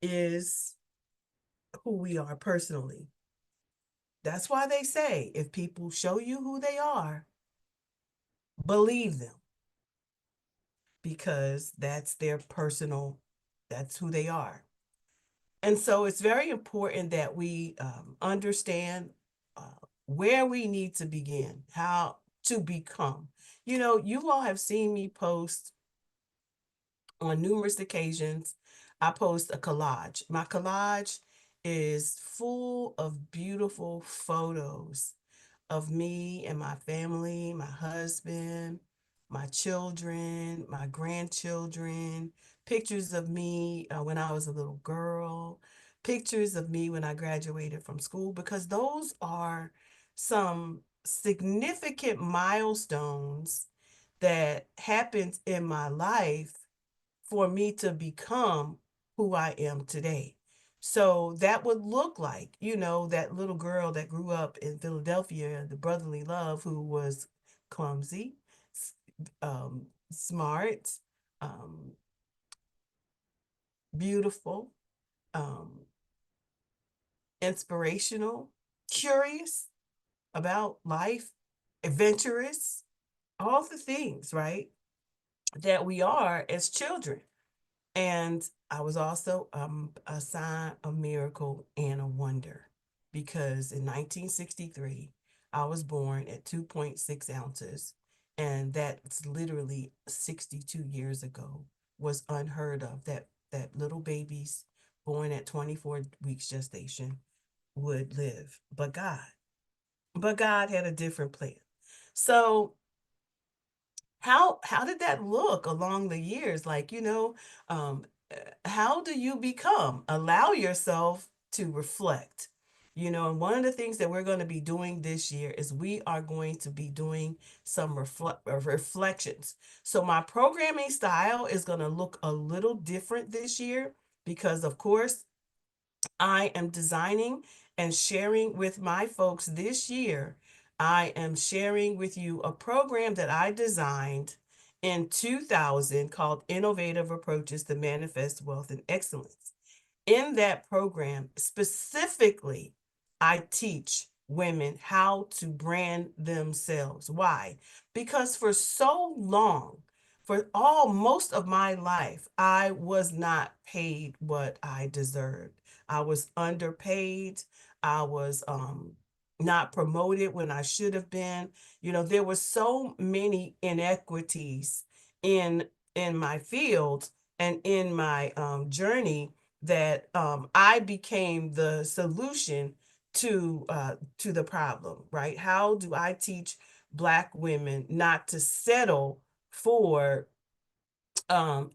is who we are personally. That's why they say if people show you who they are, believe them, because that's their personal, that's who they are. And so it's very important that we understand uh, where we need to begin, how to become. You know, you all have seen me post on numerous occasions. I post a collage. My collage is full of beautiful photos of me and my family, my husband, my children, my grandchildren, pictures of me when I was a little girl, pictures of me when I graduated from school, because those are some significant milestones that happened in my life for me to become who I am today. So that would look like, you know, that little girl that grew up in Philadelphia, the brotherly love, who was clumsy, smart, um, beautiful, um, inspirational, curious about life, adventurous, all the things, right, that we are as children. And I was also a sign, a miracle, and a wonder, because in 1963, I was born at 2.6 ounces. And that's literally 62 years ago, was unheard of, that little babies born at 24 weeks gestation would live. But God had a different plan. So how did that look along the years? Like, um how do you become, allow yourself to reflect? And one of the things that we're going to be doing this year is we are going to be doing some reflections. So my programming style is going to look a little different this year, because of course I am designing and sharing with my folks this year. I am sharing with you a program that I designed in 2000 called Innovative Approaches to Manifest Wealth and Excellence. In that program, specifically, I teach women how to brand themselves. Why? Because for so long, for all most of my life, I was not paid what I deserved. I was underpaid. I was not promoted when I should have been. There were so many inequities in in my field and in my journey, that I became the solution to the problem. Right? How do I teach Black women not to settle for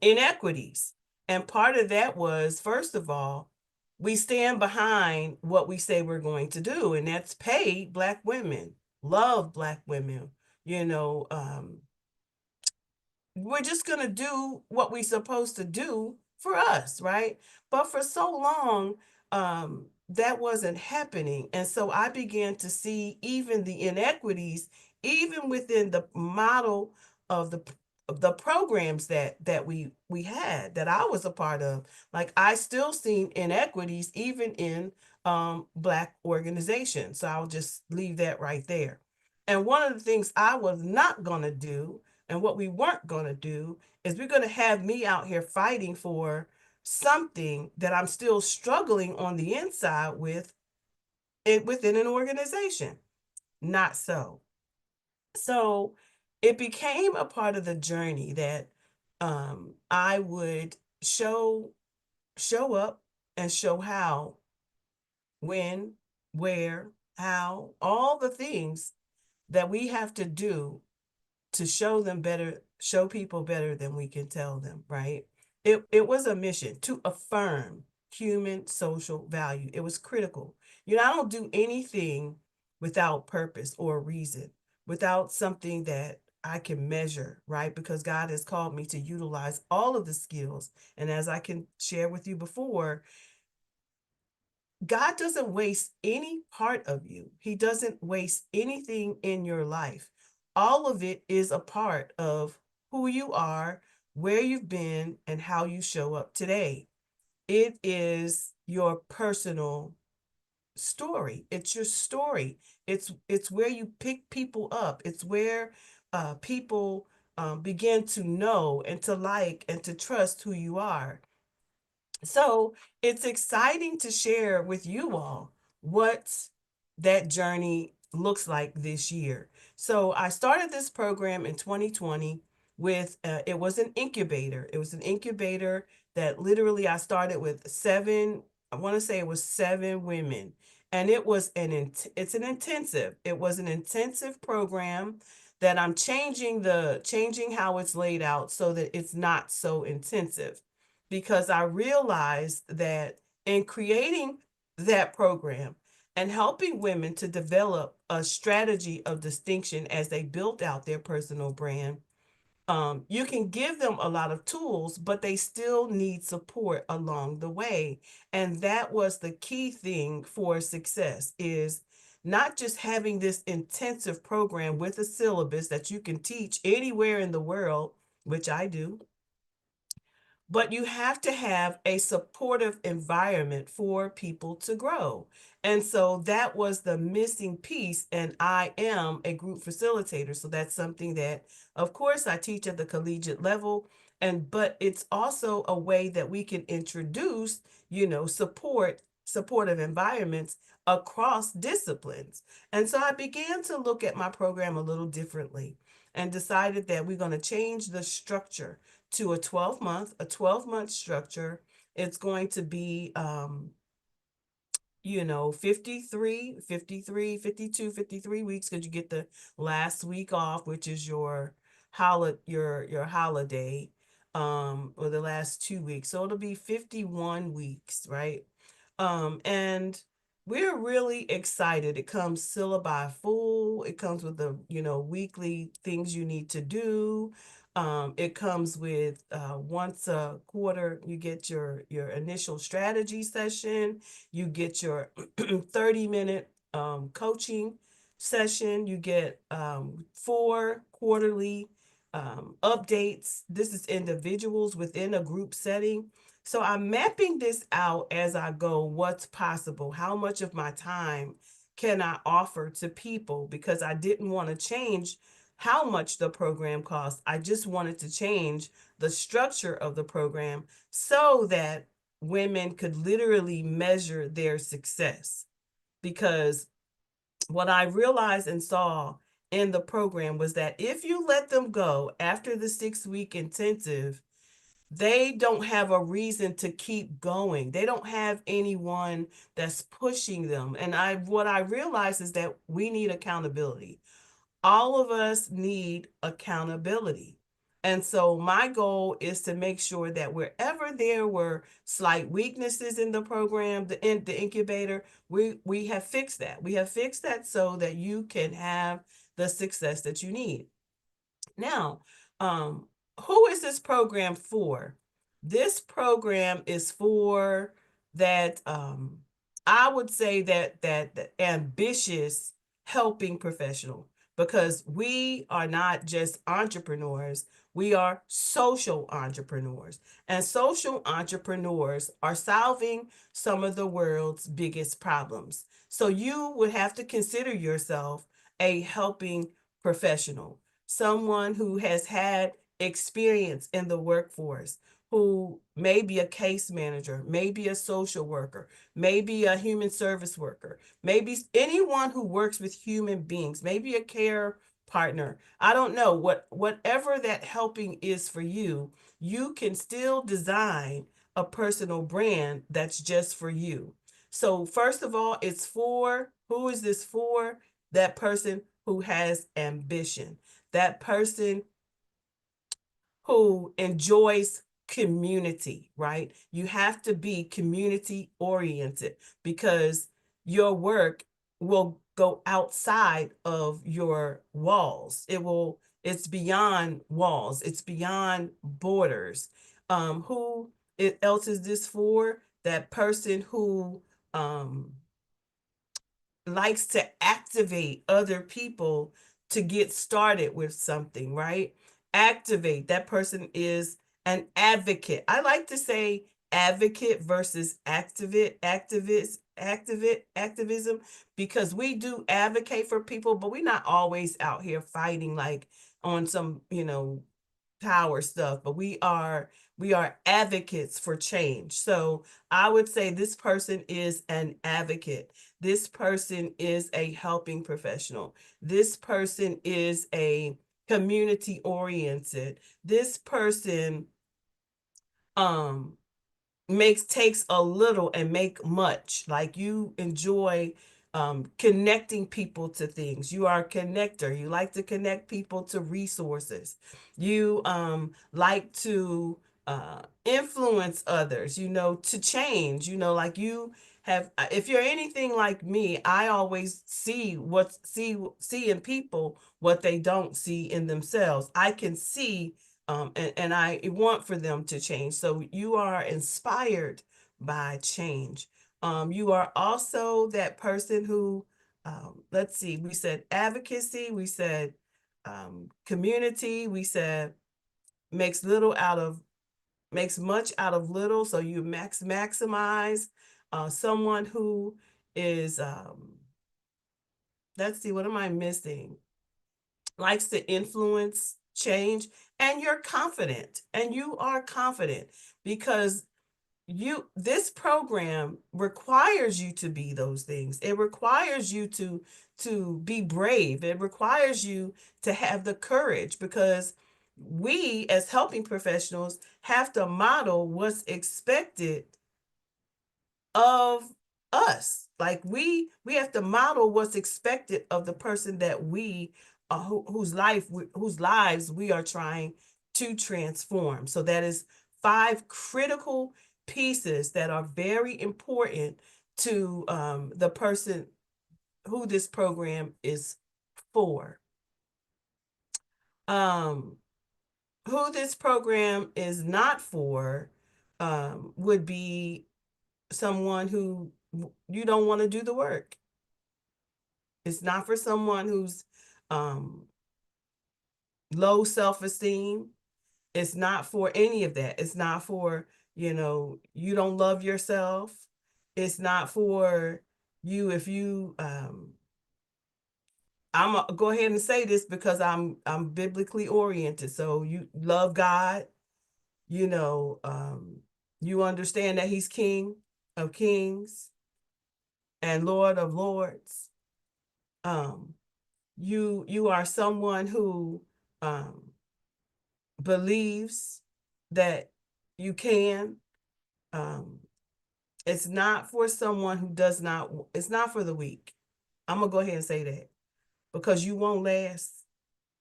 inequities? And part of that was, first of all, we stand behind what we say we're going to do, and that's pay Black women, love Black women. You know, we're just going to do what we're supposed to do for us, right? But for so long, that wasn't happening. And so I began to see even the inequities, even within the model of the programs that we had, that I was a part of. Like, I still seen inequities even in Black organizations. So I'll just leave that right there. And one of the things I was not going to do, and what we weren't going to do, is we're going to have me out here fighting for something that I'm still struggling on the inside with it within an organization. Not so. So it became a part of the journey that I would show up and show how, when, where, how, all the things that we have to do to show them better, show people better than we can tell them, right? It was a mission to affirm human social value. It was critical. I don't do anything without purpose or reason, without something that I can measure, right? Because God has called me to utilize all of the skills. And as I can share with you before, God doesn't waste any part of you. He doesn't waste anything in your life. All of it is a part of who you are, where you've been, and how you show up today. it is your personal story. It's your story. It's where you pick people up. It's where people begin to know and to like and to trust who you are. So it's exciting to share with you all what that journey looks like this year. So I started this program in 2020 with, it was an incubator. It was an incubator that literally I started with seven, I want to say it was seven women. And it was it's an intensive. It was an intensive program that I'm changing how it's laid out so that it's not so intensive, because I realized that in creating that program and helping women to develop a strategy of distinction as they built out their personal brand, you can give them a lot of tools, but they still need support along the way. And that was the key thing for success, is not just having this intensive program with a syllabus that you can teach anywhere in the world, which I do, but you have to have a supportive environment for people to grow. And so that was the missing piece. And I am a group facilitator. So that's something that, of course, I teach at the collegiate level. But it's also a way that we can introduce, supportive environments across disciplines. And so I began to look at my program a little differently and decided that we're going to change the structure to a 12-month structure. It's going to be 53 weeks, because you get the last week off, which is your holiday, or the last 2 weeks. So it'll be 51 weeks, right? And we're really excited. It comes syllabi full. It comes with the, weekly things you need to do. It comes with once a quarter, you get your initial strategy session. You get your 30-minute coaching session. You get 4 quarterly updates. This is individuals within a group setting. So I'm mapping this out as I go, what's possible, how much of my time can I offer to people, because I didn't want to change how much the program costs. I just wanted to change the structure of the program so that women could literally measure their success. Because what I realized and saw in the program was that if you let them go after the 6-week intensive, they don't have a reason to keep going. They don't have anyone that's pushing them. And what I realized is that we need accountability. All of us need accountability. And so my goal is to make sure that wherever there were slight weaknesses in the program, the incubator, we have fixed that. We have fixed that so that you can have the success that you need. Now, who is this program for? This program is for that, I would say that ambitious helping professional, because we are not just entrepreneurs, we are social entrepreneurs. And social entrepreneurs are solving some of the world's biggest problems. So you would have to consider yourself a helping professional, someone who has had experience in the workforce, who may be a case manager, maybe a social worker, maybe a human service worker, maybe anyone who works with human beings, maybe a care partner. I don't know, whatever that helping is for you, you can still design a personal brand that's just for you. So first of all, it's for, who is this for? That person who has ambition, that person who enjoys community, right? You have to be community oriented, because your work will go outside of your walls. It's beyond walls, it's beyond borders. Who else is this for? That person who likes to activate other people to get started with something, right? Activate. That person is an advocate. I like to say advocate versus activism, because we do advocate for people, but we're not always out here fighting like on some, power stuff, but we are advocates for change. So I would say this person is an advocate. This person is a helping professional. This person is a community oriented. This person um takes a little and make much. Like, you enjoy connecting people to things. You are a connector. You like to connect people to resources. You like to influence others, to change. Like, you have, if you're anything like me, I always see in people what they don't see in themselves. I can see, and I want for them to change. So you are inspired by change. You are also that person who, let's see, we said advocacy, we said community, we said makes much out of little. So you maximize. Someone who is, let's see, what am I missing? Likes to influence change, and you're confident, and you are confident because this program requires you to be those things. It requires you to be brave. It requires you to have the courage, because we as helping professionals have to model what's expected of us. Like, we have to model what's expected of the person that we whose lives we are trying to transform. So that is 5 critical pieces that are very important to the person who this program is for. Who this program is not for would be someone who you don't want to do the work. It's not for someone who's um, low self-esteem. It's not for any of that. It's not for, you don't love yourself. It's not for you if you I'm gonna go ahead and say this because I'm biblically oriented. So you love God, you know, you understand that he's King of Kings and Lord of Lords. Um, you are someone who um, believes that you can. Um, it's not for someone who does not. It's not for the weak. I'm gonna go ahead and say that, because you won't last.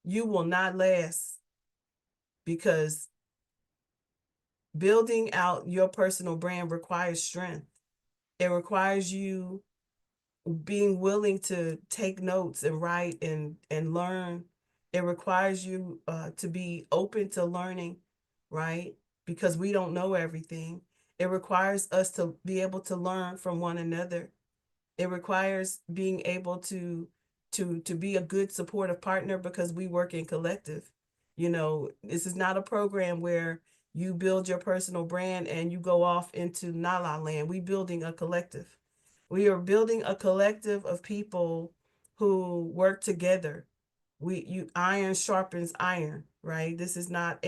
You will not last, because building out your personal brand requires strength. It requires you being willing to take notes and write and learn. It requires you to be open to learning, right? Because we don't know everything. It requires us to be able to learn from one another. It requires being able to be a good supportive partner, because we work in collective. This is not a program where you build your personal brand and you go off into la la land. We building a collective. We are building a collective of people who work together. Iron sharpens iron, right? This is not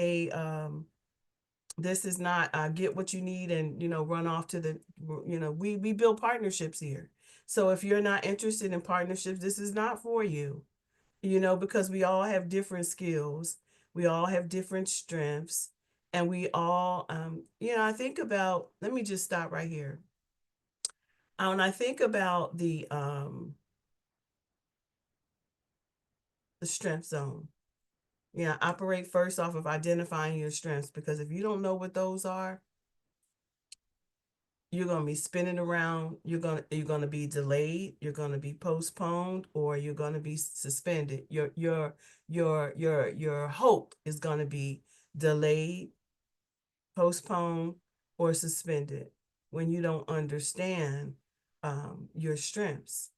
get what you need and run off to the we build partnerships here. So if you're not interested in partnerships, this is not for you. Because we all have different skills, we all have different strengths, and we all I think about, let me just stop right here. When I think about the strength zone, operate first off of identifying your strengths, because if you don't know what those are, you're going to be spinning around. You're going to be delayed, you're going to be postponed, or you're going to be suspended. Your hope is going to be delayed, postponed, or suspended when you don't understand your strengths.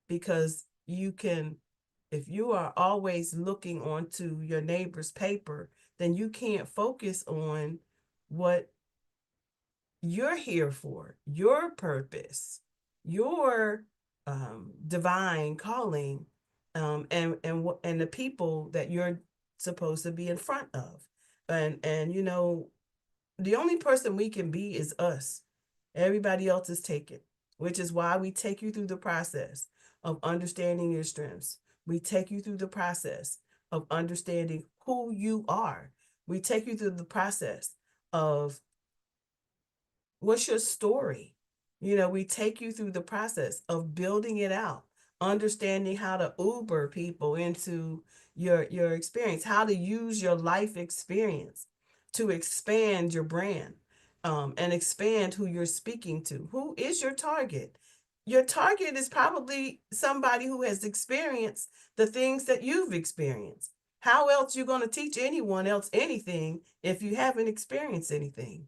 Because if you are always looking onto your neighbor's paper, then you can't focus on what you're here for, your purpose, your divine calling, and the people that you're supposed to be in front of. And you know, the only person we can be is us. Everybody else is taken, which is why we take you through the process of understanding your strengths. We take you through the process of understanding who you are. We take you through the process of what's your story. You know, we take you through the process of building it out, understanding how to Uber people into your experience, how to use your life experience to expand your brand, and expand who you're speaking to. Who is your target? Your target is probably somebody who has experienced the things that you've experienced. How else you going to teach anyone else anything if you haven't experienced anything?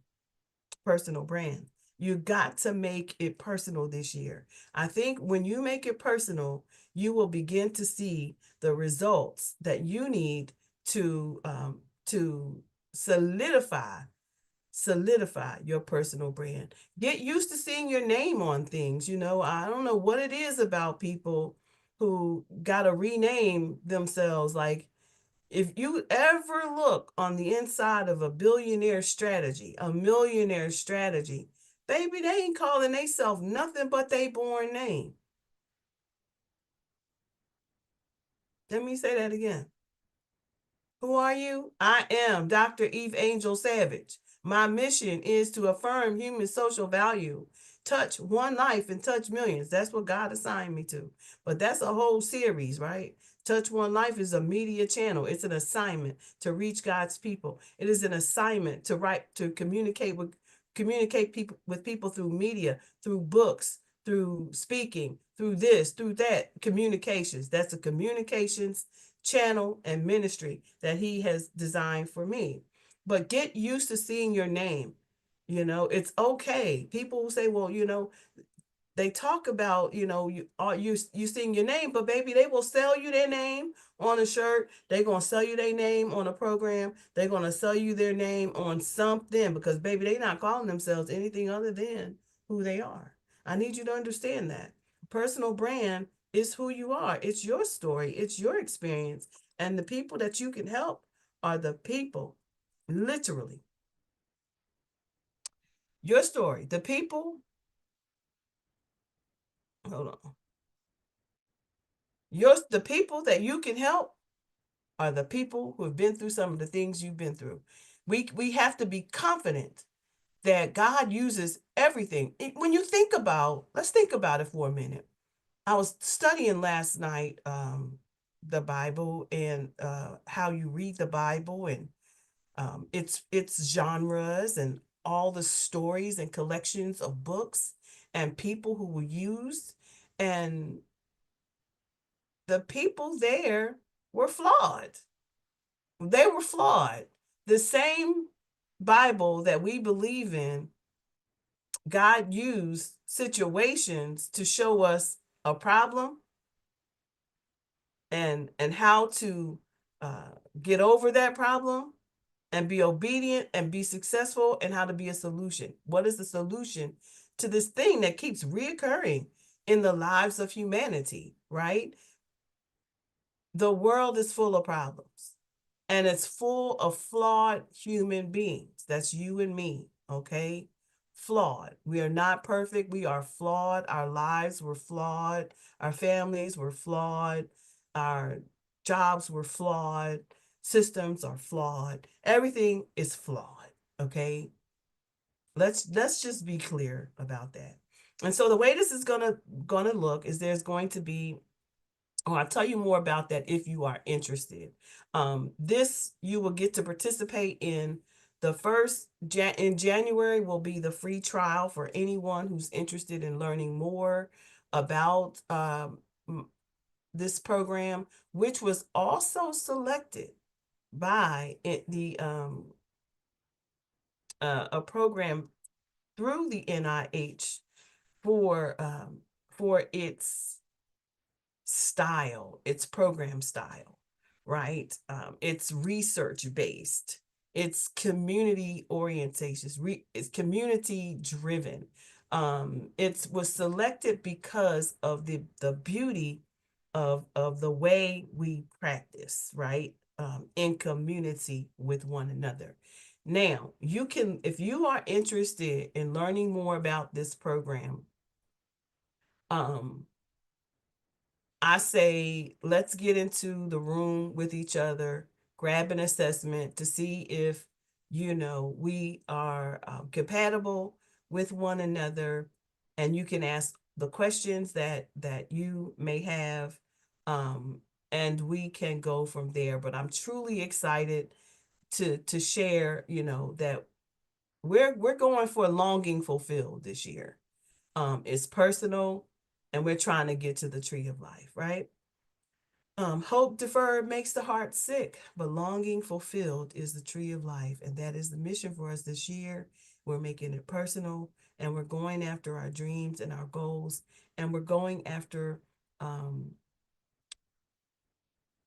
Personal brand. You got to make it personal this year. I think when you make it personal, you will begin to see the results that you need to solidify your personal brand. Get used to seeing your name on things. You know, I don't know what it is about people who got to rename themselves. Like, if you ever look on the inside of a billionaire strategy, a millionaire strategy, baby, they ain't calling themselves nothing but they born name. Let me say that again. Who are you? I am Dr. Eve Angel Savage. My mission is to affirm human social value, touch one life and touch millions. That's what God assigned me to. But that's a whole series, right? Touch One Life is a media channel. It's an assignment to reach God's people. It is an assignment to write, to communicate people with people through media, through books, through speaking, through this, through that, communications. That's a communications channel and ministry that he has designed for me. But get used to seeing your name. You know, it's okay. People say, well, you know, they talk about, you know, you sing your name, but baby, they will sell you their name on a shirt. They're gonna sell you their name on a program. They're gonna sell you their name on something because baby, they're not calling themselves anything other than who they are. I need you to understand that. Personal brand is who you are. It's your story, it's your experience. And the people that you can help are the people, literally. Your story. The people, hold on. The people that you can help are the people who have been through some of the things you've been through. We have to be confident that God uses everything. When you think about, let's think about it for a minute. I was studying last night the Bible and how you read the Bible and its genres and all the stories and collections of books and people who were used, and the people there were flawed. They were flawed. The same Bible that we believe in, God used situations to show us a problem and how to uh, get over that problem and be obedient and be successful, and how to be a solution. What is the solution to this thing that keeps reoccurring in the lives of humanity, right? The world is full of problems. And it's full of flawed human beings. That's you and me, okay? Flawed. We are not perfect. We are flawed. Our lives were flawed. Our families were flawed. Our jobs were flawed. Systems are flawed. Everything is flawed, okay? Let's just be clear about that. And so the way this is gonna look is there's going to be, oh, I'll tell you more about that if you are interested. This, you will get to participate in the first, in January will be the free trial for anyone who's interested in learning more about this program, which was also selected by a program through the NIH for its style, its program style, right? It's research based. It's community orientation. It's community driven. It was selected because of the beauty of the way we practice, right? In community with one another. Now, you can, if you are interested in learning more about this program, um, I say let's get into the room with each other, grab an assessment to see if we are compatible with one another, and you can ask the questions that you may have, um, and we can go from there. But I'm truly excited to share, that we're going for longing fulfilled this year. It's personal, and we're trying to get to the tree of life, right? Hope deferred makes the heart sick, but longing fulfilled is the tree of life. And that is the mission for us this year. We're making it personal, and we're going after our dreams and our goals, and we're going after um,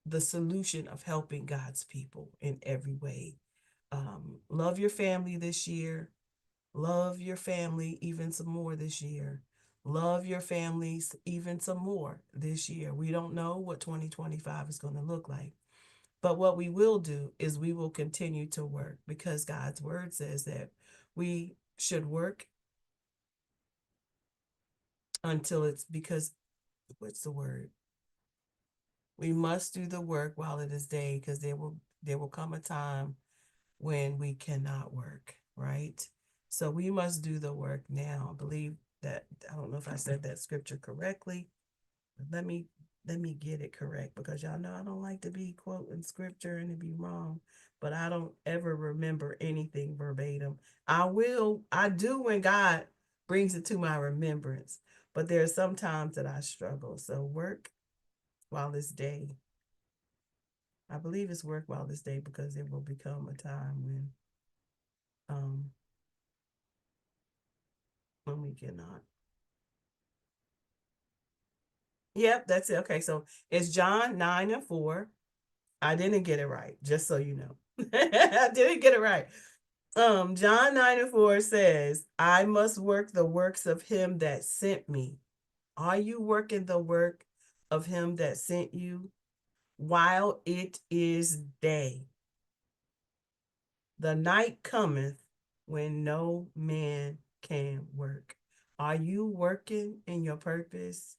the solution of helping God's people in every way. Love your family this year. Love your family even some more this year. Love your families even some more this year. We don't know what 2025 is going to look like. But what we will do is we will continue to work, because God's word says that we should work until it's because, what's the word? We must do the work while it is day, because there will come a time when we cannot work, right? So we must do the work now. I believe that, I don't know if I said that scripture correctly, but let me get it correct, because y'all know I don't like to be quoting scripture and to be wrong, but I don't ever remember anything verbatim. I do when God brings it to my remembrance, but there are some times that I struggle. So work while it's day. I believe it's work while it's day, because it will become a time um when we cannot. Yep, that's it. Okay, so it's John 9:4. I didn't get it right, just so you know. I didn't get it right. John 9:4 says, I must work the works of him that sent me. Are you working the work of him that sent you while it is day? The night cometh when no man can work. Are you working in your purpose?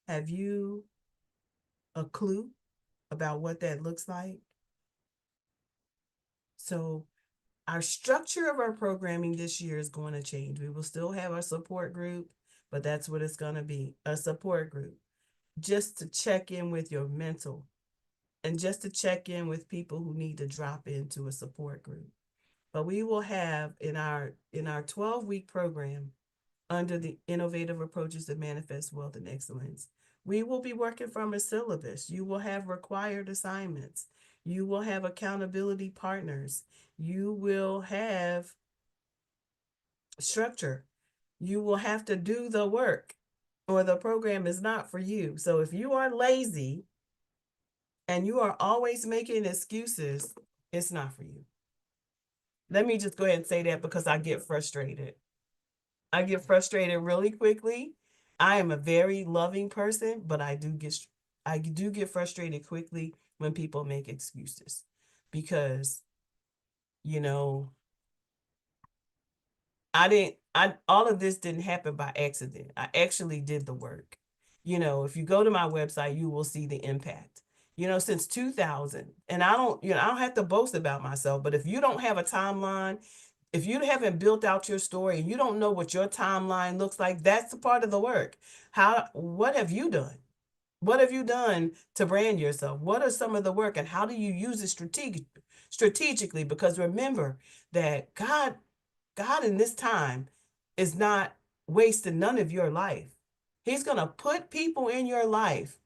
Have you a clue about what that looks like? So, our structure of our programming this year is going to change. We will still have our support group, but that's what it's going to be, a support group, just to check in with your mental, and just to check in with people who need to drop into a support group. But we will have in our 12-week program, under the innovative approaches that manifest wealth and excellence, we will be working from a syllabus. You will have required assignments. You will have accountability partners. You will have structure. You will have to do the work, or the program is not for you. So if you are lazy and you are always making excuses, it's not for you. Let me just go ahead and say that, because I get frustrated. I get frustrated really quickly. I am a very loving person, but I do get frustrated quickly when people make excuses, because you know I didn't I all of this didn't happen by accident. I actually did the work. If you go to my website, you will see the impact. Since 2000, and I don't have to boast about myself, but if you don't have a timeline, if you haven't built out your story and you don't know what your timeline looks like, that's the part of the work. What have you done? What have you done to brand yourself? What are some of the work, and how do you use it strategically? Because remember that God in this time is not wasting none of your life. He's going to put people in your life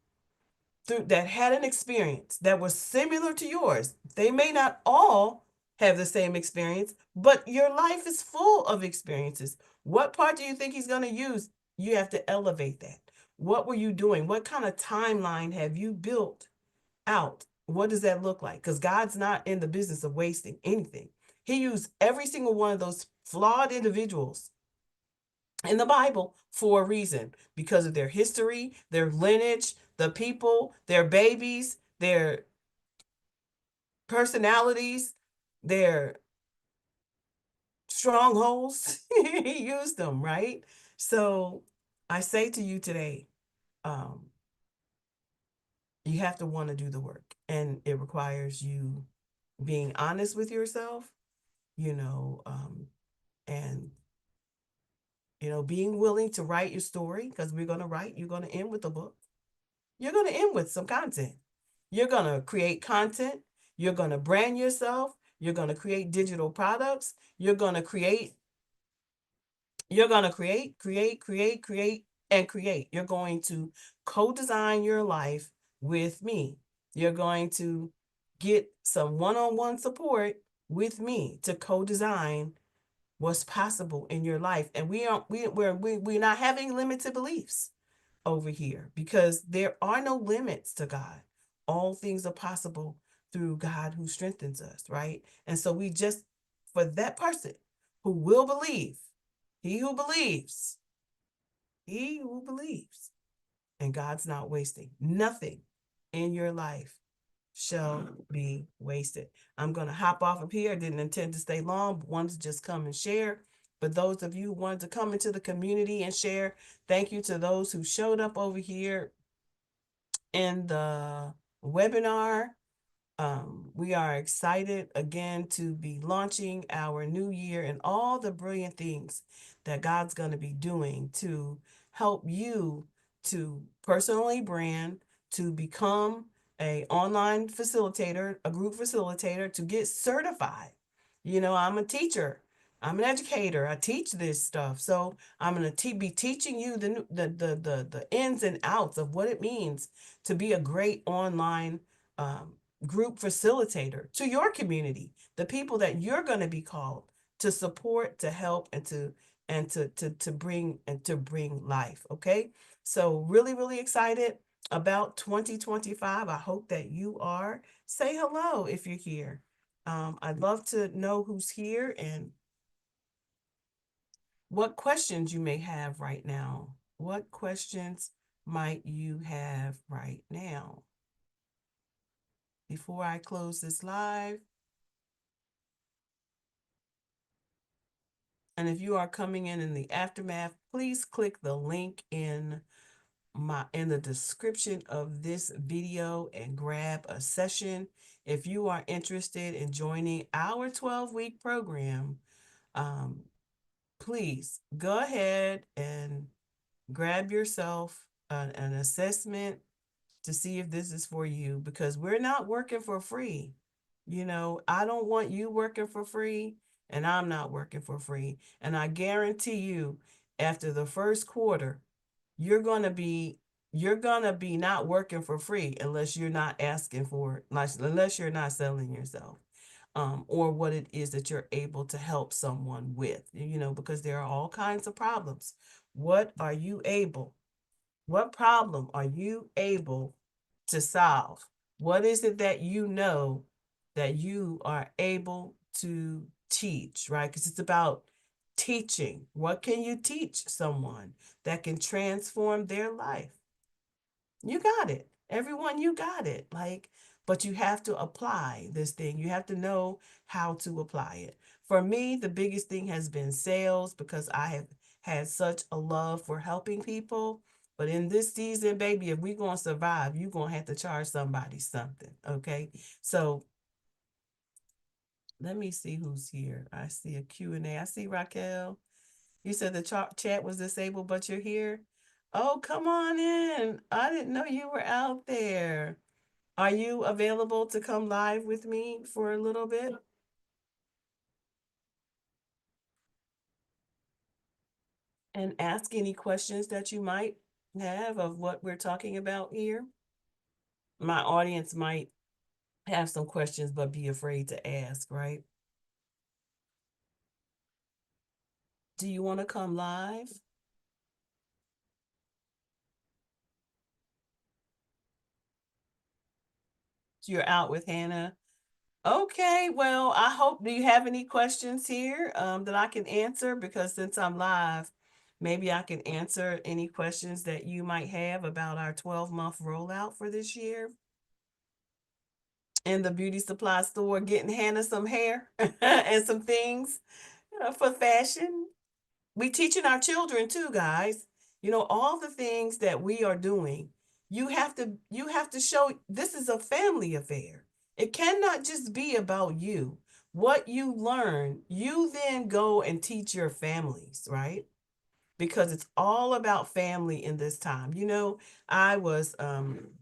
through that had an experience that was similar to yours. They may not all have the same experience, but your life is full of experiences. What part do you think he's going to use? You have to elevate that. What were you doing? What kind of timeline have you built out What does that look like? Because God's not in the business of wasting anything. He used every single one of those flawed individuals in the Bible for a reason, because of their history, their lineage, the people, their babies, their personalities, their strongholds. He used them, right? So I say to you today, um, you have to want to do the work, and it requires you being honest with yourself, you know, and being willing to write your story, because you're going to end with a book. You're going to end with some content. You're going to create content. You're going to brand yourself. You're going to create digital products. Create, and create. You're going to co-design your life with me. You're going to get some one-on-one support with me to co-design what's possible in your life. And we're not having limited beliefs over here, because there are no limits to God. All things are possible through God who strengthens us, right? And so we just, for that person who will believe, he who believes, he who believes, and God's not wasting nothing in your life shall be wasted. I'm going to hop off of here. I didn't intend to stay long, but wanted to just come and share. But those of you who wanted to come into the community and share, thank you to those who showed up over here in the webinar. We are excited again to be launching our new year and all the brilliant things that God's going to be doing to help you to personally brand, to become a online facilitator, a group facilitator, to get certified. I'm a teacher. I'm an educator. I teach this stuff. So I'm going to be teaching you the ins and outs of what it means to be a great online um, group facilitator to your community, the people that you're going to be called to support, to help, and to bring life. Okay, so really, really excited about 2025. I hope that you are. Say hello if you're here. I'd love to know who's here and what questions you may have right now. What questions might you have right now? Before I close this live, and if you are coming in the aftermath, please click the link in the description of this video and grab a session. If you are interested in joining our 12-week program, um, please go ahead and grab yourself an assessment to see if this is for you, because we're not working for free. I don't want you working for free, and I'm not working for free. And I guarantee you, after the first quarter, you're going to be not working for free unless you're not asking for it, unless you're not selling yourself, or what it is that you're able to help someone with, because there are all kinds of problems. What problem are you able to solve? What is it that that you are able to teach, right? Because it's about teaching. What can you teach someone that can transform their life? You got it. Everyone, you got it. But you have to apply this thing. You have to know how to apply it. For me, the biggest thing has been sales, because I have had such a love for helping people. But in this season, baby, if we're going to survive, you're going to have to charge somebody something. Okay. So let me see who's here. I see a Q&A. I see Raquel. You said the chat was disabled, but you're here. Oh, come on in. I didn't know you were out there. Are you available to come live with me for a little bit and ask any questions that you might have of what we're talking about here? My audience might have some questions, but be afraid to ask, right? Do you want to come live? You're out with Hannah. Okay, well, I hope, do you have any questions here that I can answer? Because since I'm live, maybe I can answer any questions that you might have about our 12-month rollout for this year in the beauty supply store, getting Hannah some hair and some things for fashion. We teaching our children too, guys. All the things that we are doing, you have to show this is a family affair. It cannot just be about you. What you learn, you then go and teach your families, right? Because it's all about family in this time. I was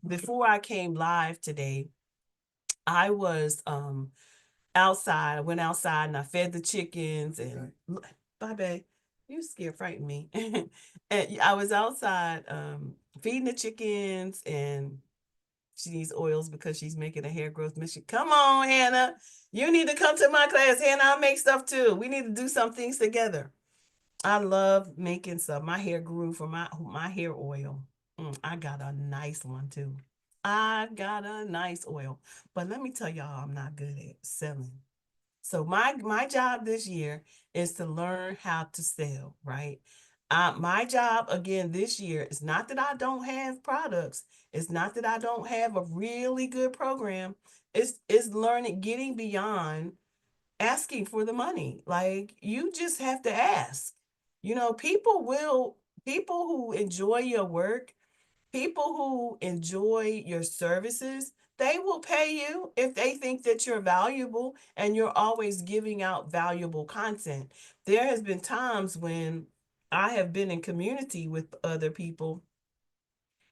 before I came live today, I was outside. I went outside and I fed the chickens and bye babe. You scared frightened me. And I was outside feeding the chickens, and she needs oils because she's making a hair growth mission. Come on, Hannah. You need to come to my class. Hannah, I'll make stuff too. We need to do some things together. I love making stuff. My hair grew from my hair oil. I got a nice one too. I got a nice oil. But let me tell y'all, I'm not good at selling. So my job this year is to learn how to sell, right? My job again this year is not that I don't have products. It's not that I don't have a really good program. It's learning, getting beyond asking for the money. Like, you just have to ask. People who enjoy your work, people who enjoy your services, they will pay you if they think that you're valuable and you're always giving out valuable content. There has been times when I have been in community with other people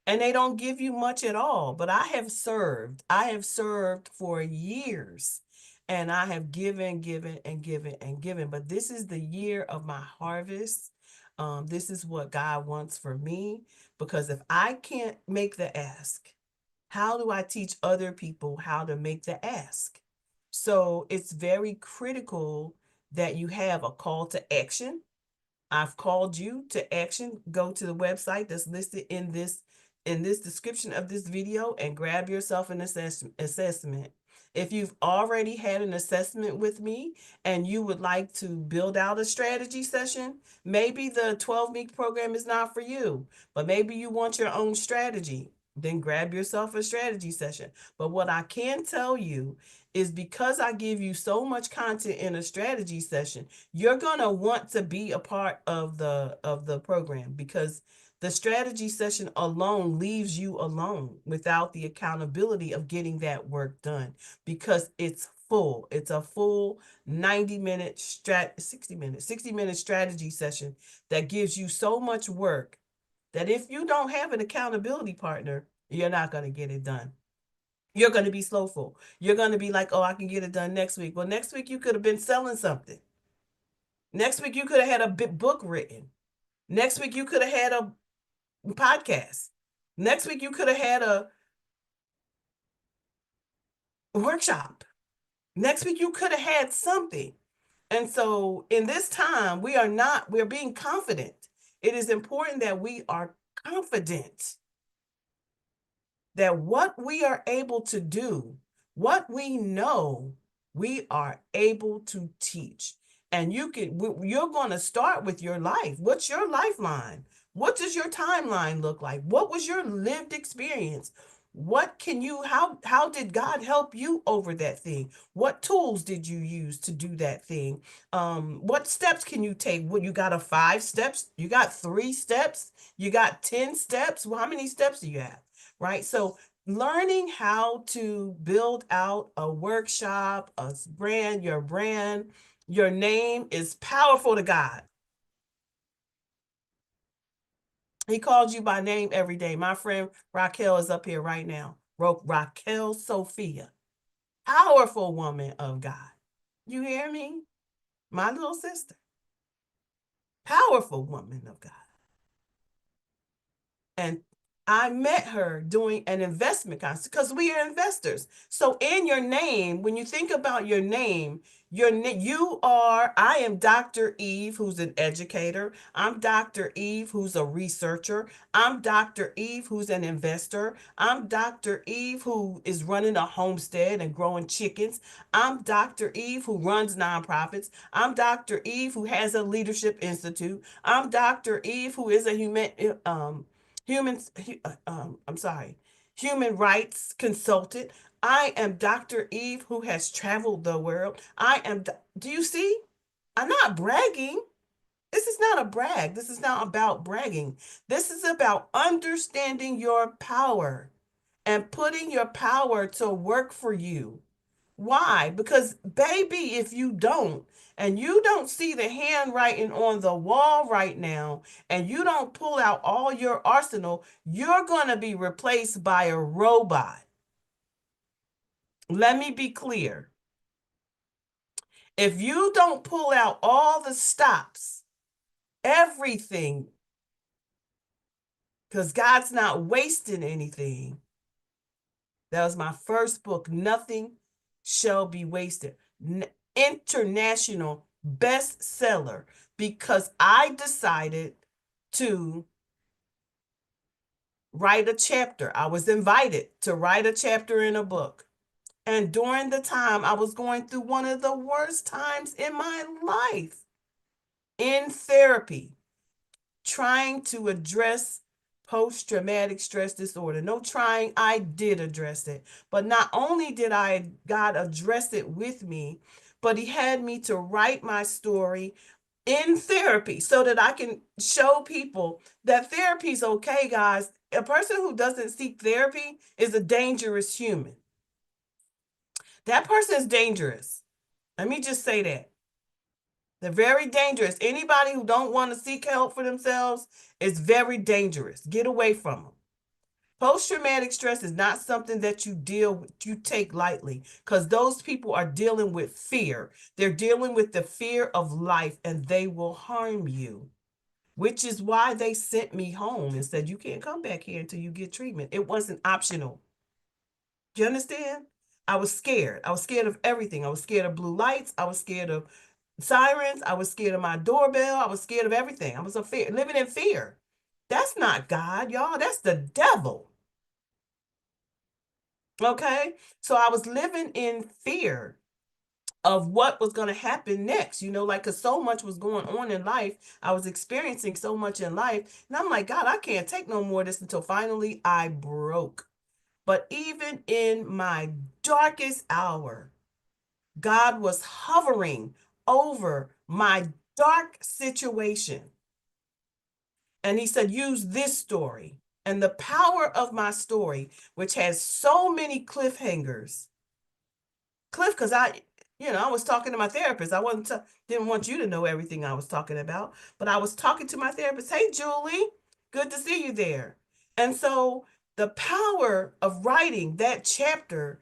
and they don't give you much at all, but I have served for years, and I have given, given, and given, and given. But this is the year of my harvest. This is what God wants for me, because if I can't make the ask, how do I teach other people how to make the ask? So it's very critical that you have a call to action. I've called you to action. Go to the website that's listed in this description of this video and grab yourself an assessment. If you've already had an assessment with me and you would like to build out a strategy session, maybe the 12-week program is not for you, but maybe you want your own strategy. Then grab yourself a strategy session. But what I can tell you is, because I give you so much content in a strategy session, you're going to want to be a part of the program, because the strategy session alone leaves you alone without the accountability of getting that work done, because it's a full 90-minute 60-minute strategy session that gives you so much work that if you don't have an accountability partner, you're not going to get it done. You're going to be slowful. You're going to be like, oh, I can get it done next week. Well, next week you could have been selling something. Next week you could have had a book written. Next week you could have had a podcast. Next week you could have had a workshop. Next week you could have had something. And so in this time, we're being confident. It is important that we are confident that what we are able to do, what we know, we are able to teach. And you're going to start with your life. What's your lifeline? What does your timeline look like? What was your lived experience? How did God help you over that thing? What tools did you use to do that thing? What steps can you take? What, you got a 5 steps? You got 3 steps? You got 10 steps? Well, how many steps do you have? Right? So learning how to build out a workshop, brand, your name is powerful to God. He calls you by name every day. My friend Raquel is up here right now. Raquel Sophia, powerful woman of God. You hear me? My little sister, powerful woman of God. And I met her doing an investment conference because we are investors. So in your name, when you think about your name, I am Dr. Eve, who's an educator. I'm Dr. Eve, who's a researcher. I'm Dr. Eve, who's an investor. I'm Dr. Eve, who is running a homestead and growing chickens. I'm Dr. Eve, who runs nonprofits. I'm Dr. Eve, who has a leadership institute. I'm Dr. Eve, who is a humans, I'm sorry, human rights consultant. I am Dr. Eve, who has traveled the world. Do you see? I'm not bragging. This is not a brag. This is not about bragging. This is about understanding your power and putting your power to work for you. Why? Because, baby, if you don't, and you don't see the handwriting on the wall right now, and you don't pull out all your arsenal, you're going to be replaced by a robot. Let me be clear. If you don't pull out all the stops, everything, because God's not wasting anything. That was my first book, Nothing Shall Be Wasted. International bestseller because I decided to write a chapter. I was invited to write a chapter in a book. And during the time, I was going through one of the worst times in my life in therapy, trying to address post-traumatic stress disorder. No trying, I did address it. But not only did God address it with me, but he had me to write my story in therapy so that I can show people that therapy is okay, guys. A person who doesn't seek therapy is a dangerous human. That person is dangerous. Let me just say that. They're very dangerous. Anybody who don't want to seek help for themselves is very dangerous. Get away from them. Post-traumatic stress is not something that you take lightly because those people are dealing with fear. They're dealing with the fear of life and they will harm you, which is why they sent me home and said, you can't come back here until you get treatment. It wasn't optional. Do you understand? I was scared. I was scared of everything. I was scared of blue lights. I was scared of sirens. I was scared of my doorbell. I was scared of everything. I was living in fear. That's not God, y'all. That's the devil. Okay? So I was living in fear of what was going to happen next, like, because so much was going on in life. I was experiencing so much in life. And I'm like, God, I can't take no more of this until finally I broke. But even in my darkest hour, God was hovering over my dark situation. And he said, use this story. And the power of my story, which has so many cliffhangers. Because I was talking to my therapist. I didn't want you to know everything I was talking about, but I was talking to my therapist. Hey, Julie, good to see you there. And so the power of writing that chapter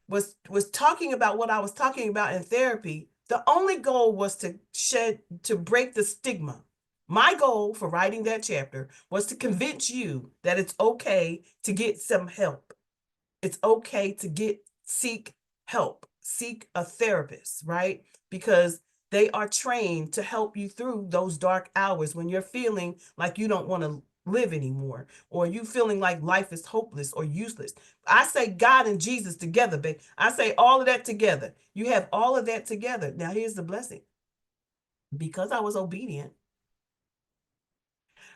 was talking about what I was talking about in therapy. The only goal was to break the stigma. My goal for writing that chapter was to convince you that it's okay to get some help. It's okay to seek help, seek a therapist, right? Because they are trained to help you through those dark hours when you're feeling like you don't want to live anymore, or you feeling like life is hopeless or useless. I say God and Jesus together, babe. I say all of that together. You have all of that together. Now here's the blessing. Because I was obedient,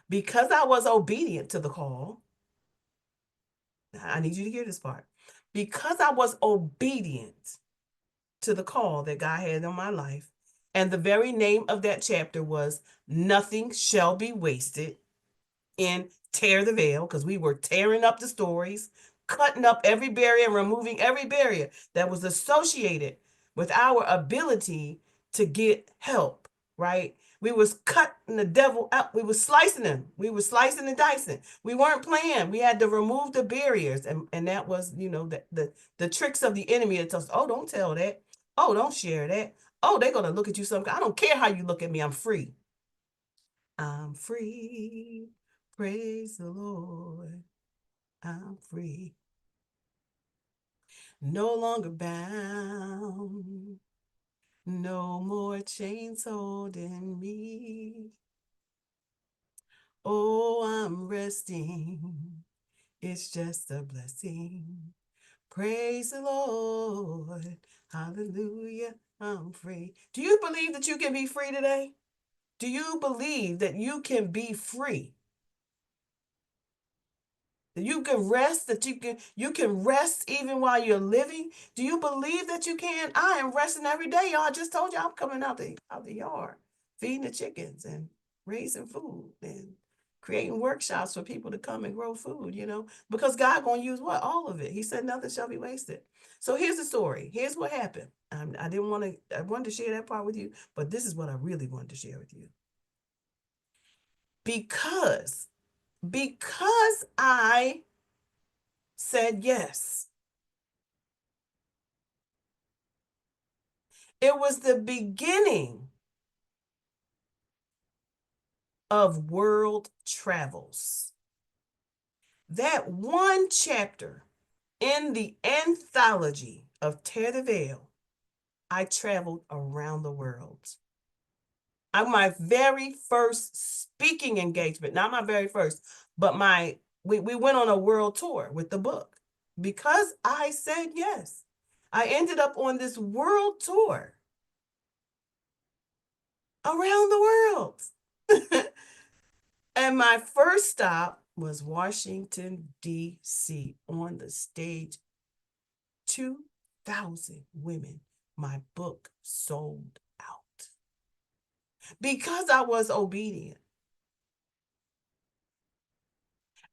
to the call, I need you to hear this part. Because I was obedient to the call that God had on my life, and the very name of that chapter was Nothing Shall Be Wasted, in Tear the Veil, because we were tearing up the stories, cutting up every barrier and removing every barrier that was associated with our ability to get help, right? We was cutting the devil out. We was slicing him. We was slicing and dicing. We weren't playing. We had to remove the barriers. And that was, the tricks of the enemy that tells us, oh, don't tell that. Oh, don't share that. Oh, they're going to look at you some. I don't care how you look at me. I'm free. I'm free. Praise the Lord. I'm free. No longer bound. No more chains holding me. Oh, I'm resting. It's just a blessing. Praise the Lord. Hallelujah. I'm free. Do you believe that you can be free today? Do you believe that you can be free? That you can rest, that you can rest even while you're living? Do you believe that you can? I am resting every day, y'all. I just told you I'm coming out the yard, feeding the chickens and raising food and creating workshops for people to come and grow food, because God gonna use what? All of it. He said nothing shall be wasted. So here's the story. Here's what happened. I wanted to share that part with you, but this is what I really wanted to share with you. Because I said yes. It was the beginning of world travels. That one chapter in the anthology of Tear the Veil, I traveled around the world. On my very first speaking engagement, not my very first, but we went on a world tour with the book because I said yes. I ended up on this world tour around the world. And my first stop was Washington, D.C. On the stage, 2,000 women. My book sold out because I was obedient.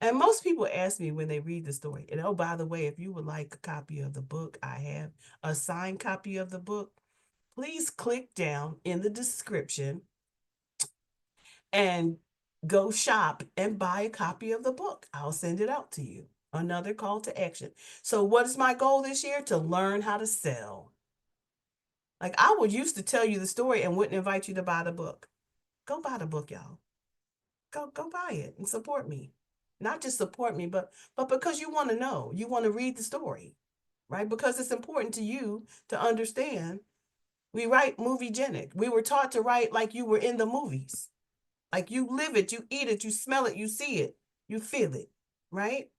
And most people ask me when they read the story, and oh, by the way, if you would like a copy of the book, I have a signed copy of the book. Please click down in the description and go shop and buy a copy of the book. I'll send it out to you. Another call to action. So, what is my goal this year? To learn how to sell. Like I would used to tell you the story and wouldn't invite you to buy the book. Go buy the book, y'all. Go buy it and support me. Not just support me, but because you want to know, you want to read the story, right? Because it's important to you to understand. We write movie genic. We were taught to write like you were in the movies. Like you live it, you eat it, you smell it, you see it, you feel it, right?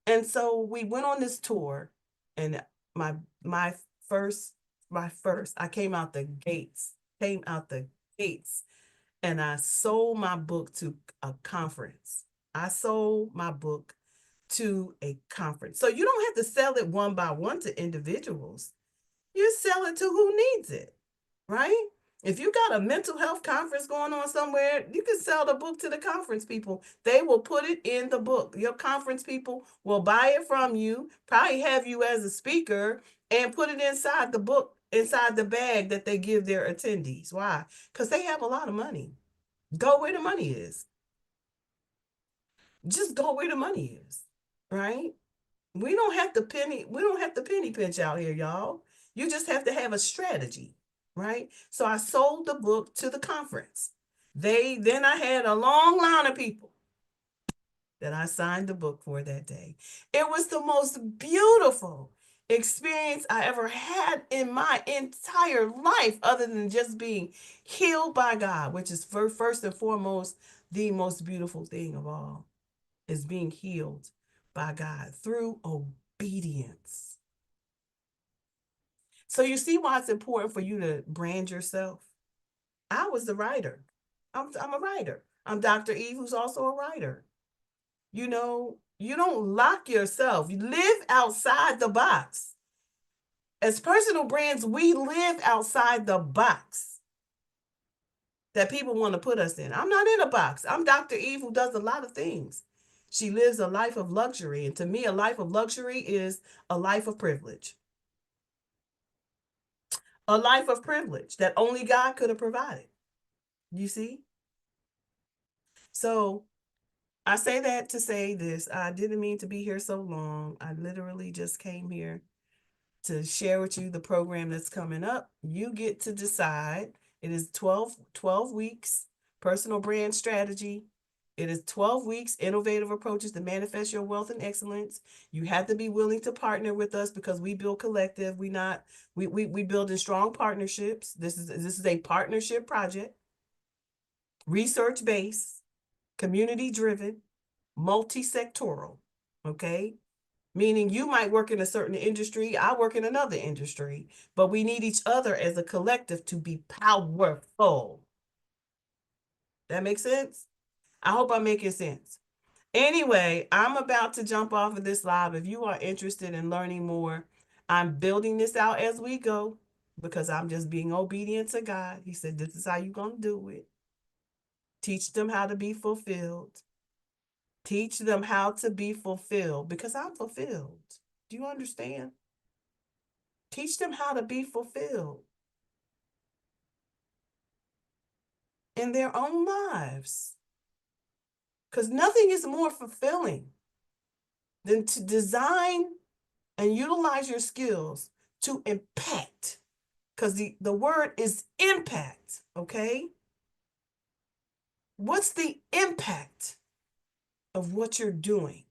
And so we went on this tour, and my my first I came out the gates, and I sold my book to a conference. I sold my book to a conference. So you don't have to sell it one by one to individuals. You sell it to who needs it, right? If you got a mental health conference going on somewhere, you can sell the book to the conference people. They will put it in the book. Your conference people will buy it from you, probably have you as a speaker, and put it inside the book, inside the bag that they give their attendees. Why? Because they have a lot of money. Go where the money is. Just go where the money is, right? We don't have to penny pinch out here, y'all. You just have to have a strategy, right? So I sold the book to the conference. Then I had a long line of people that I signed the book for that day. It was the most beautiful experience I ever had in my entire life, other than just being healed by God, which is first and foremost the most beautiful thing of all, is being healed by God through obedience. So you see why it's important for you to brand yourself. I was the writer. I'm a writer. I'm Dr. Eve, who's also a writer. You don't lock yourself. You live outside the box. As personal brands, we live outside the box that people want to put us in. I'm not in a box. I'm Dr. Eve, who does a lot of things. She lives a life of luxury. And to me, a life of luxury is a life of privilege. A life of privilege that only God could have provided. You see? So I say that to say this. I didn't mean to be here so long. I literally just came here to share with you the program that's coming up. You get to decide. It is 12 weeks, personal brand strategy. It is 12 weeks, innovative approaches to manifest your wealth and excellence. You have to be willing to partner with us because we build collective. We build in strong partnerships. This is a partnership project, research based, community driven, multi-sectoral. Okay. Meaning you might work in a certain industry, I work in another industry, but we need each other as a collective to be powerful. That makes sense? I hope I'm making sense. Anyway, I'm about to jump off of this live. If you are interested in learning more, I'm building this out as we go because I'm just being obedient to God. He said, this is how you're going to do it. Teach them how to be fulfilled. Teach them how to be fulfilled because I'm fulfilled. Do you understand? Teach them how to be fulfilled in their own lives. Because nothing is more fulfilling than to design and utilize your skills to impact. Because the word is impact, okay? What's the impact of what you're doing?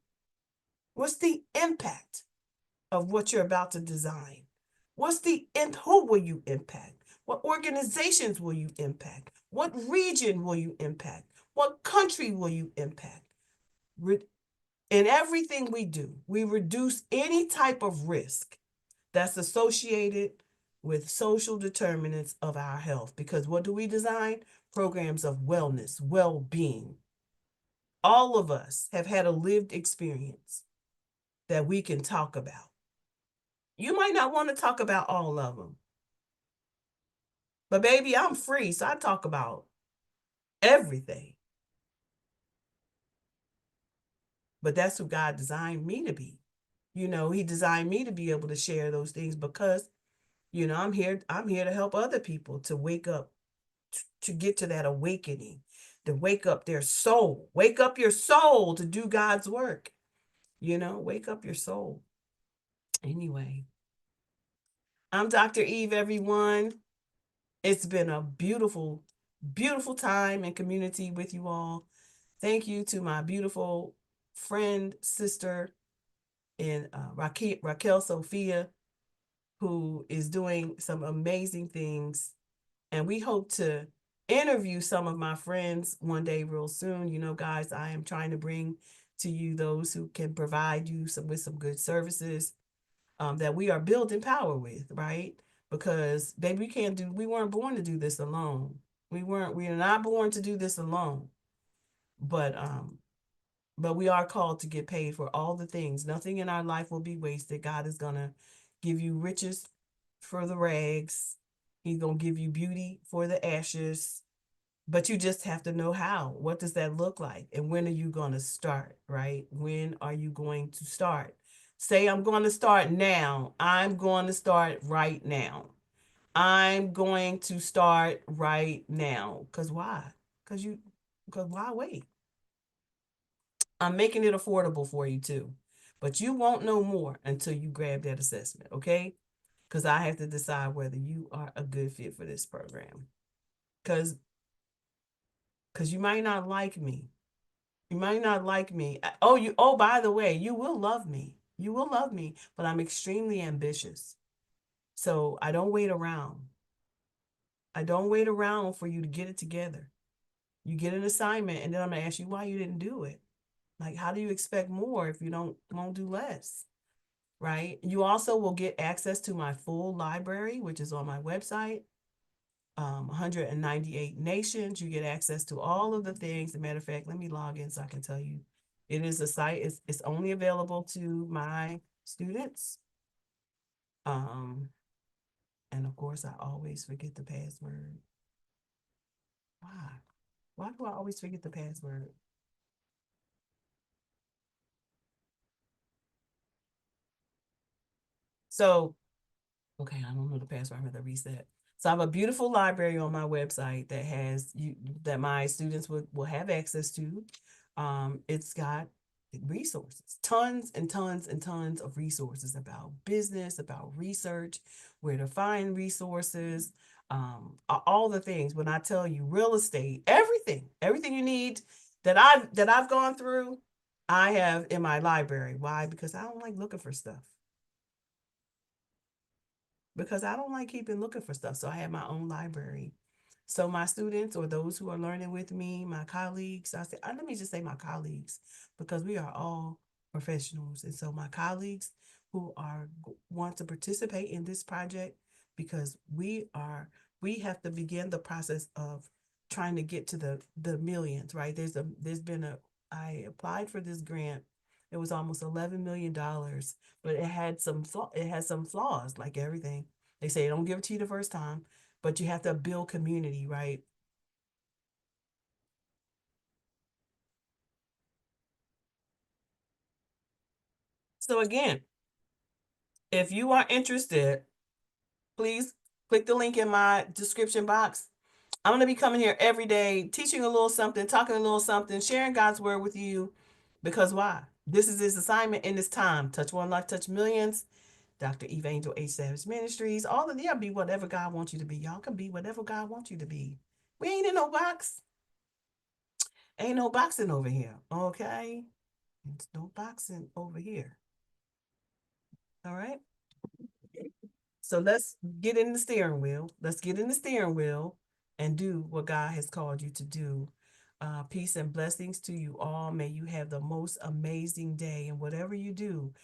What's the impact of what you're about to design? Who will you impact? What organizations will you impact? What region will you impact? What country will you impact? In everything we do, we reduce any type of risk that's associated with social determinants of our health. Because what do we design? Programs of wellness, well-being. All of us have had a lived experience that we can talk about. You might not want to talk about all of them. But baby, I'm free, so I talk about everything. But that's who God designed me to be. He designed me to be able to share those things because, I'm here to help other people to wake up, to get to that awakening, to wake up their soul. Wake up your soul to do God's work. Wake up your soul. Anyway, I'm Dr. Eve, everyone. It's been a beautiful, beautiful time and community with you all. Thank you to my beautiful friend, sister, and Raquel Sophia, who is doing some amazing things. And we hope to interview some of my friends one day real soon. Guys, I am trying to bring to you those who can provide you with some good services that we are building power with, right? Because baby, we weren't born to do this alone. We are not born to do this alone. But we are called to get paid for all the things. Nothing in our life will be wasted. God is going to give you riches for the rags. He's going to give you beauty for the ashes. But you just have to know how. What does that look like? And when are you going to start, right? When are you going to start? Say, I'm going to start now. I'm going to start right now. I'm going to start right now. Because why? Because why wait? I'm making it affordable for you too. But you won't know more until you grab that assessment, okay? Because I have to decide whether you are a good fit for this program. Because you might not like me. You might not like me. By the way, you will love me. You will love me, but I'm extremely ambitious. So I don't wait around. I don't wait around for you to get it together. You get an assignment and then I'm gonna ask you why you didn't do it. Like, how do you expect more if you won't do less? Right? You also will get access to my full library, which is on my website. 198 nations. You get access to all of the things. As a matter of fact, let me log in so I can tell you. It is a site. It's only available to my students. And of course, I always forget the password. Why? Why do I always forget the password? So, okay, I don't know the password. I'm gonna reset. So I have a beautiful library on my website that my students will have access to. It's got resources, tons and tons and tons of resources about business, about research, where to find resources, all the things. When I tell you real estate, everything you need that I've gone through, I have in my library. Why? Because I don't like looking for stuff. Because I don't like keeping looking for stuff. So I have my own library. So my students or those who are learning with me, my colleagues, I say, let me just say my colleagues, because we are all professionals. And so my colleagues who are want to participate in this project, because we have to begin the process of trying to get to the millions, right? There's been a I applied for this grant. It was almost $11 million, but it had some flaws, like everything. They say don't give it to you the first time, but you have to build community, right? So again, if you are interested, please click the link in my description box. I'm going to be coming here every day, teaching a little something, talking a little something, sharing God's word with you. Because why? This is his assignment in this time. Touch one life, touch millions. Dr. Eve Angel H. Savage Ministries. All of y'all be whatever God wants you to be. Y'all can be whatever God wants you to be. We ain't in no box. Ain't no boxing over here. Okay? There's no boxing over here. All right? So let's get in the steering wheel. Let's get in the steering wheel and do what God has called you to do. Peace and blessings to you all. May you have the most amazing day. And whatever you do,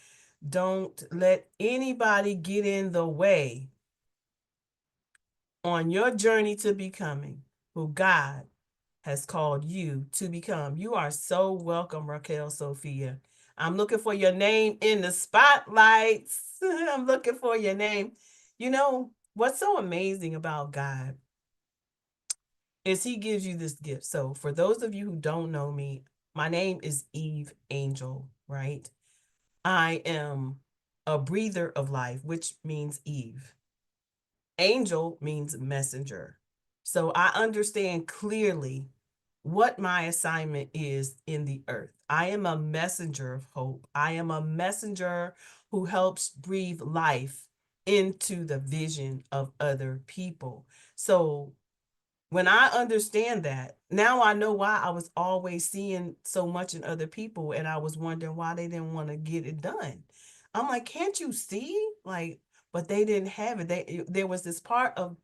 don't let anybody get in the way on your journey to becoming who God has called you to become. You are so welcome, Raquel Sophia. I'm looking for your name in the spotlights. I'm looking for your name. You know, what's so amazing about God is he gives you this gift. So, for those of you who don't know me, my name is Eve Angel, right? I am a breather of life, which means Eve. Angel means messenger. So I understand clearly what my assignment is in the earth. I am a messenger of hope. I am a messenger who helps breathe life into the vision of other people. So when I understand that, now I know why I was always seeing so much in other people and I was wondering why they didn't want to get it done. I'm like, can't you see? Like, but they didn't have it. There was this part of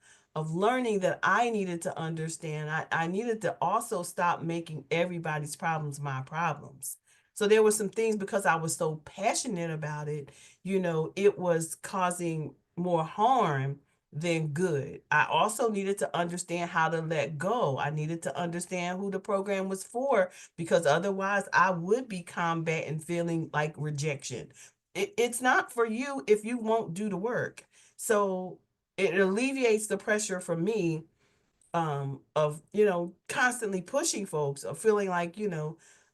learning that I needed to understand. I needed to also stop making everybody's problems my problems. So there were some things because I was so passionate about it, it was causing more harm than good. I also needed to understand how to let go. I needed to understand who the program was for because otherwise I would be combating feeling like rejection. It's not for you if you won't do the work. So it alleviates the pressure for me of constantly pushing folks or feeling like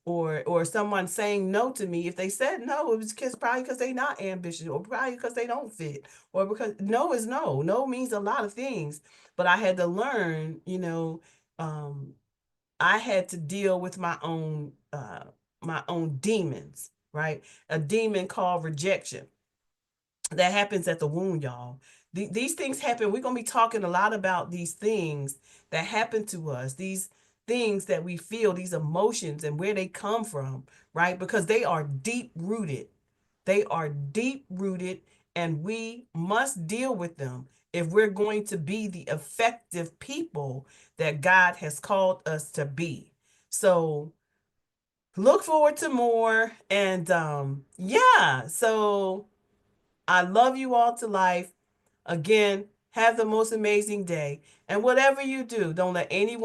or someone saying no to me. If they said no, it was probably because they not ambitious or probably because they don't fit or because no is no. No means a lot of things, but I had to learn, um I had to deal with my own demons, right? A demon called rejection that happens at the womb, y'all. These things happen. We're going to be talking a lot about these things that happen to us, these things that we feel, these emotions and where they come from, right? Because they are deep rooted. They are deep rooted, and we must deal with them if we're going to be the effective people that God has called us to be. So look forward to more. And yeah, so I love you all to life. Again, have the most amazing day. And whatever you do, don't let anyone